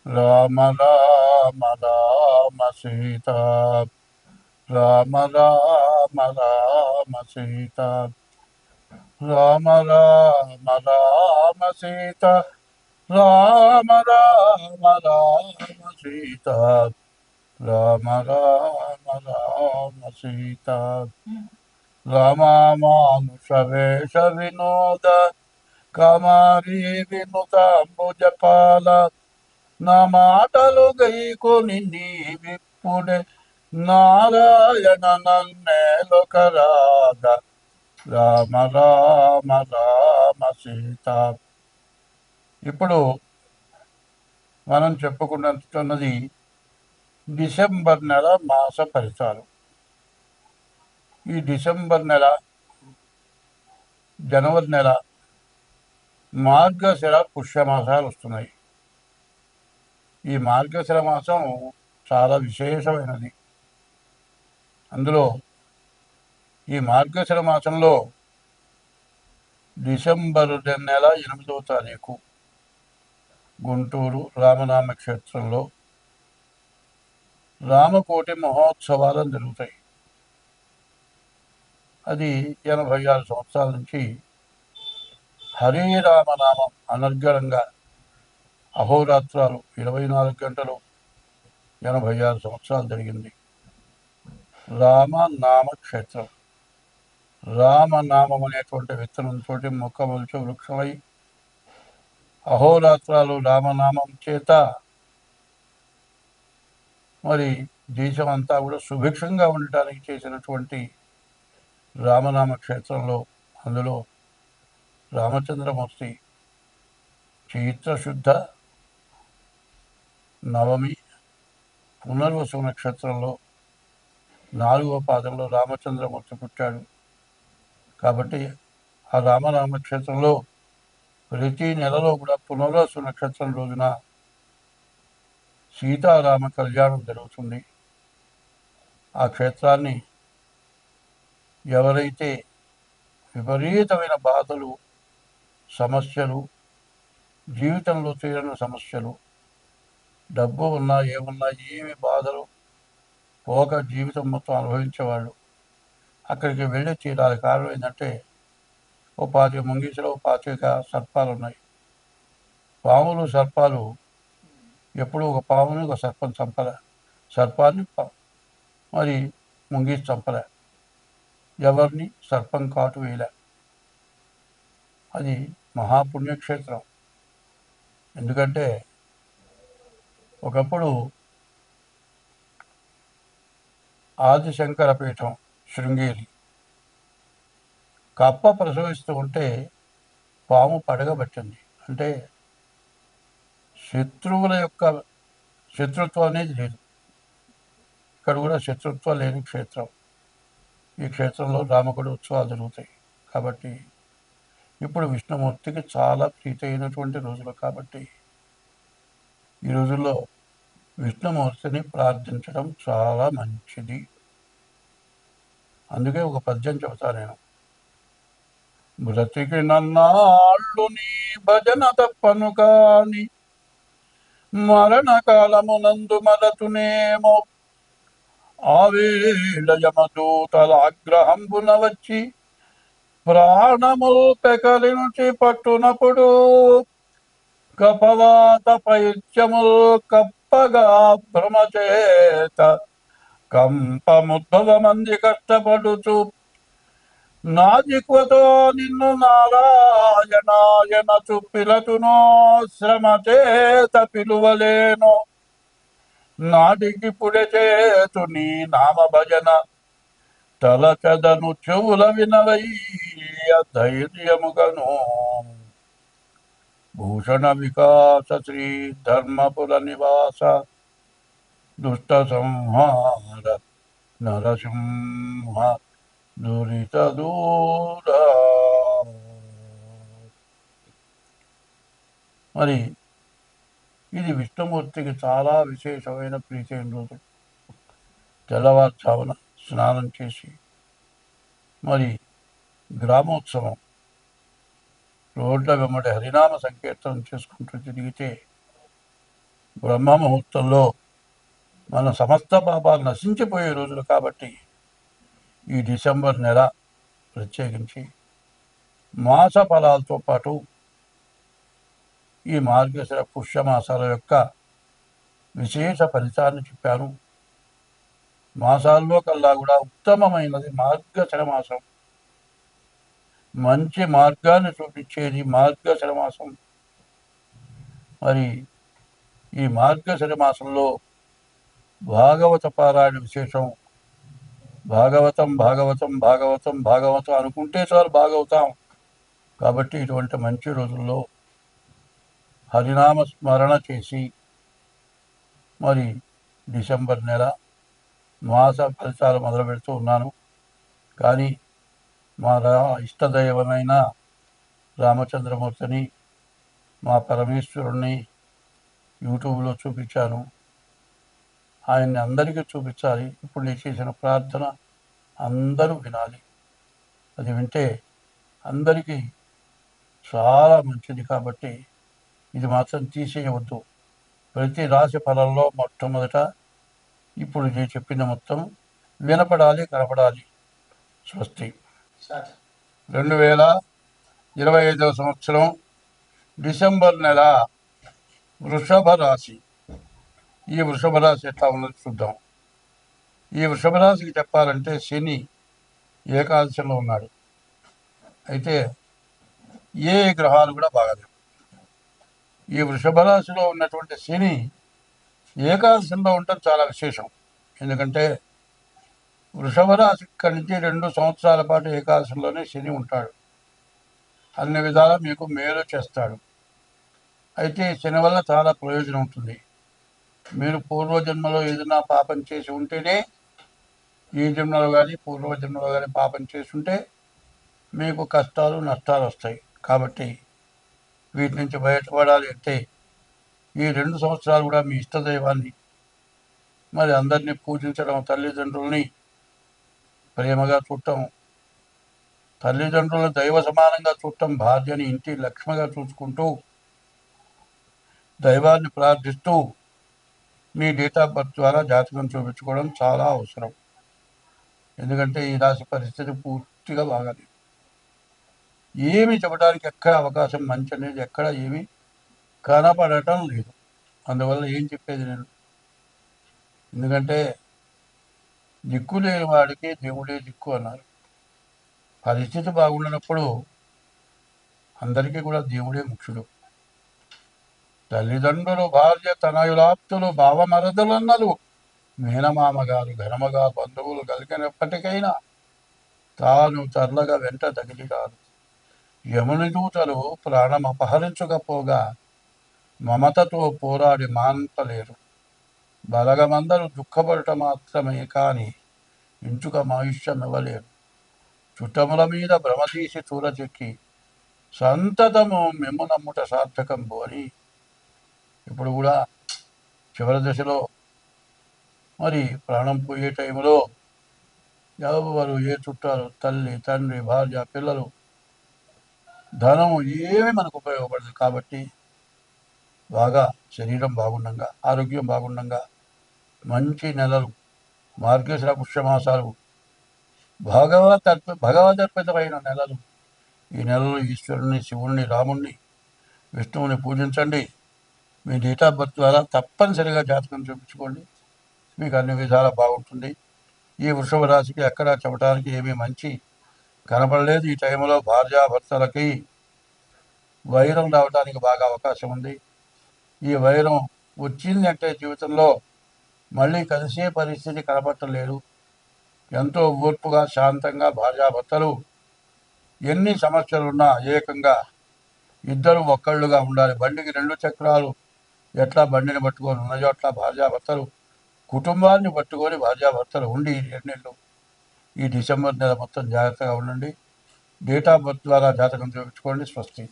రామ రామ రామ సీత, రామ రామ రామ సీత, రామ రామ రామ సీత, రామ రామ రామ సీత, రామ రామ రామ సీత. రామానుష వేష వినోద కమారి వినుతాంబుజపాల, నా మాటలు గైకొని నీవిప్పుడే నారాయణ నన్నేలొకరాధ. రామ రామ రామ సీత. ఇప్పుడు మనం చెప్పుకుంటున్నది డిసెంబర్ నెల మాస ఫలితాలు. ఈ డిసెంబర్ నెల, జనవరి నెల, మార్గశిర పుష్యమాసాలు వస్తున్నాయి. ఈ మార్గశిర మాసం చాలా విశేషమైనది. అందులో ఈ మార్గశిర మాసంలో డిసెంబరు నెల 8వ తారీఖు గుంటూరు రామనామ క్షేత్రంలో రామకోటి మహోత్సవాలు జరుగుతాయి. అది 86 సంవత్సరాల నుంచి హరే రామనామం అనర్గళంగా అహోరాత్రాలు 24 గంటలు 86 సంవత్సరాలు జరిగింది. రామనామ క్షేత్రం. రామనామం అనేటువంటి విత్తనంతో మొక్క మొలిచి వృక్షమై అహోరాత్రాలు రామనామం చేత మరి దేశం అంతా కూడా సుభిక్షంగా ఉండటానికి చేసినటువంటి రామనామ క్షేత్రంలో, అందులో రామచంద్రమూర్తి చైత్రశుద్ధ నవమి పునర్వసు నక్షత్రంలో 4వ పాదంలో రామచంద్రమూర్తి పుట్టాడు. కాబట్టి ఆ రామనామ క్షేత్రంలో ప్రతి నెలలో కూడా పునర్వసు నక్షత్రం రోజున సీతారామ కళ్యాణం జరుగుతుంది. ఆ క్షేత్రాన్ని ఎవరైతే విపరీతమైన బాధలు, సమస్యలు, జీవితంలో తీరని సమస్యలు, డబ్బు ఉన్నా ఏమున్నా ఏమి బాధలు పోక జీవితం మొత్తం అనుభవించేవాళ్ళు అక్కడికి వెళ్ళి తీరాలి. కారణం ఏంటంటే ఓ 25 ముంగీసులు, 25 సర్పాలు ఉన్నాయి. పాములు, సర్పాలు ఎప్పుడు ఒక పాముని ఒక సర్పం చంపలే, సర్పాన్ని మరి ముంగీసి చంపలే, ఎవరిని సర్పం కాటు వేయలే. అది మహాపుణ్యక్షేత్రం. ఎందుకంటే ఒకప్పుడు ఆదిశంకర పీఠం శృంగేరి కప్ప ప్రసవిస్తూ ఉంటే పాము పడగబట్టింది. అంటే శత్రువుల యొక్క శత్రుత్వం అనేది లేదు. ఇక్కడ కూడా శత్రుత్వం లేని క్షేత్రం. ఈ క్షేత్రంలో రామకుడి ఉత్సవాలు జరుగుతాయి. కాబట్టి ఇప్పుడు విష్ణుమూర్తికి చాలా ప్రీతి అయినటువంటి రోజులు. కాబట్టి ఈ రోజుల్లో విష్ణుమూర్తిని ప్రార్థించడం చాలా మంచిది. అందుకే ఒక పద్యం చెబుతా నేను. బ్రతికి నన్నాళ్ళు నీ భజన తప్పను కాని, మరణకాలమునందు మరతునేమో. ఆవేళ యమదూతల ఆగ్రహంబున వచ్చి ప్రాణముల్ పెకలి నుంచి పట్టునప్పుడు, కపవాత పైత్యముల్ కప్పగా భ్రమచేత కంపముద్భవమంది కష్టపడుచు, నాజిక్వతో నిన్ను నారాయణాయనచు పిలతునో శ్రమ చేత పిలువలేను. నాటికి పుడె చేతు నీ నామ భజన తలచదను చెవుల వినవయ్య ధైర్యముగను. భూషణ వికాస శ్రీ ధర్మపుర నివాస దుష్ట సంహార నరసింహ దురిత దూర. మరి ఇది విష్ణుమూర్తికి చాలా విశేషమైన ప్రీతైన రోజు. తెల్లవారుజామున స్నానం చేసి మరి గ్రామోత్సవం రోడ్ల వెంబడి హరినామ సంకీర్తనం చేసుకుంటూ తిరిగితే బ్రహ్మ ముహూర్తంలో మన సమస్త పాపాలు నశించిపోయే రోజులు కాబట్టి ఈ డిసెంబర్ నెల ప్రత్యేకించి మాస ఫలాలతో పాటు ఈ మార్గశిర పుష్యమాసాల యొక్క విశేష ఫలితాన్ని చెప్పాను. మాసాల్లో కల్లా కూడా ఉత్తమమైనది మార్గశిర మాసం. మంచి మార్గాన్ని చూపించేది మార్గశిర మాసం. మరి ఈ మార్గశిర మాసంలో భాగవత పారాయణ విశేషం. భాగవతం భాగవతం భాగవతం భాగవతం అనుకుంటే చాలు భాగవతం. కాబట్టి ఇటువంటి మంచి రోజుల్లో హరినామ స్మరణ చేసి మరి డిసెంబర్ నెల మాస ఫలితాలు మొదలు పెడుతూ ఉన్నాను. కానీ మా ఇష్టదైవమైన రామచంద్రమూర్తిని, మా పరమేశ్వరుణ్ణి యూట్యూబ్లో చూపించాను. ఆయన్ని అందరికీ చూపించాలి. ఇప్పుడు నేను చేసిన ప్రార్థన అందరూ వినాలి. అది వింటే అందరికీ చాలా మంచిది. కాబట్టి ఇది మాత్రం తీసేయవద్దు. ప్రతి రాశి ఫలంలో మొట్టమొదట ఇప్పుడు నేను చెప్పిన మొత్తం వినపడాలి, కనపడాలి. స్వస్తి. 2025 సంవత్సరం డిసెంబర్ నెల వృషభ రాశి. ఈ వృషభ రాశి ఎట్లా ఉన్నది చూద్దాం. ఈ వృషభ రాశికి చెప్పాలంటే శని ఏకాదశంలో ఉన్నాడు. అయితే ఏ గ్రహాలు కూడా బాగలేవు. ఈ వృషభ రాశిలో ఉన్నటువంటి శని ఏకాదశంలో ఉండటం చాలా విశేషం. ఎందుకంటే వృషభ రాశి ఇక్కడి నుంచి 2 సంవత్సరాల పాటు ఏకాదశంలోనే శని ఉంటాడు. అన్ని విధాలా మీకు మేలు చేస్తాడు. అయితే శని వల్ల చాలా ప్రయోజనం ఉంటుంది. మీరు పూర్వజన్మలో ఏదైనా పాపం చేసి ఉంటేనే, ఈ జన్మలో కానీ పూర్వజన్మలో కానీ పాపం చేసి ఉంటే మీకు కష్టాలు నష్టాలు వస్తాయి. కాబట్టి వీటి నుంచి బయటపడాలి అంటే ఈ 2 సంవత్సరాలు కూడా మీ ఇష్టదైవాన్ని మరి అందరినీ పూజించడం, తల్లిదండ్రుల్ని ప్రేమగా చూడటం, తల్లిదండ్రులను దైవ సమానంగా చూడటం, భార్యని ఇంటి లక్ష్మిగా చూసుకుంటూ దైవాన్ని ప్రార్థిస్తూ మీ డేట్ ఆఫ్ బర్త్ ద్వారా జాతకం చూపించుకోవడం చాలా అవసరం. ఎందుకంటే ఈ రాశి పరిస్థితి పూర్తిగా బాగాలేదు. ఏమి చెప్పడానికి ఎక్కడ అవకాశం మంచి అనేది ఎక్కడ ఏమి కనపడటం లేదు. అందువల్ల ఏం చెప్పేది నేను. ఎందుకంటే దిక్కు లేని వాడికి దేవుడే దిక్కు అన్నారు. పరిస్థితి బాగుండనప్పుడు అందరికీ కూడా దేవుడే ముఖ్యుడు. తల్లిదండ్రులు, భార్య, తనయులాప్తులు, భావమరదలన్నలు, మేనమామగారు, ఘనమగా బంధువులు కలిగినప్పటికైనా తాను తర్లగా వెంట తగిలిరాదు. యముని దూతలు ప్రాణం అపహరించకపోగా మమతతో పోరాడి మాన్పలేరు. బలగమందరూ దుఃఖపడట మాత్రమే కాని ఇంచుక మాయుష్యమివ్వలేరు. చుట్టముల మీద భ్రమతీసి చూరచెక్కి సంతతము మెమ్ము నమ్ముట సార్థకంబు అని ఇప్పుడు కూడా చివరి దశలో మరి ప్రాణం పోయే టైంలో ఎవరు ఏ చుట్టాలు, తల్లి, తండ్రి, భార్య, పిల్లలు, ధనం ఏమీ మనకు ఉపయోగపడదు. కాబట్టి బాగా శరీరం బాగుండంగా, ఆరోగ్యం బాగుండంగా, మంచి నెలలు మార్గశిర పుష్యమాసాలు భగవదర్పితమైన నెలలు. ఈ నెలలో ఈశ్వరుని, శివుణ్ణి, రాముణ్ణి, విష్ణువుని పూజించండి. మీ డేట్ ఆఫ్ బర్త్ ద్వారా తప్పనిసరిగా జాతకం చూపించుకోండి. మీకు అన్ని విధాలా బాగుంటుంది. ఈ వృషభ రాశికి ఎక్కడా చెప్పడానికి ఏమీ మంచి కనపడలేదు. ఈ టైంలో భార్యాభర్తలకి వైరం రావడానికి బాగా అవకాశం ఉంది. ఈ వైరం వచ్చిందంటే జీవితంలో మళ్ళీ కలిసే పరిస్థితి కనపడలేదు. ఎంతో ఓర్పుగా, శాంతంగా భార్యాభర్తలు ఎన్ని సమస్యలున్నా ఏకంగా ఇద్దరు ఒక్కళ్ళుగా ఉండాలి. బండికి 2 చక్రాలు ఎట్లా బండిని పట్టుకొని ఉన్నాయో అట్లా భార్యాభర్తలు కుటుంబాన్ని పట్టుకొని భార్యాభర్తలు ఉండి ఈ 2 నెలలు ఈ డిసెంబర్ నెల మొత్తం జాగ్రత్తగా ఉండండి. డేట్ ఆఫ్ బర్త్ ద్వారా జాతకం చూపించుకోండి. స్వస్తి.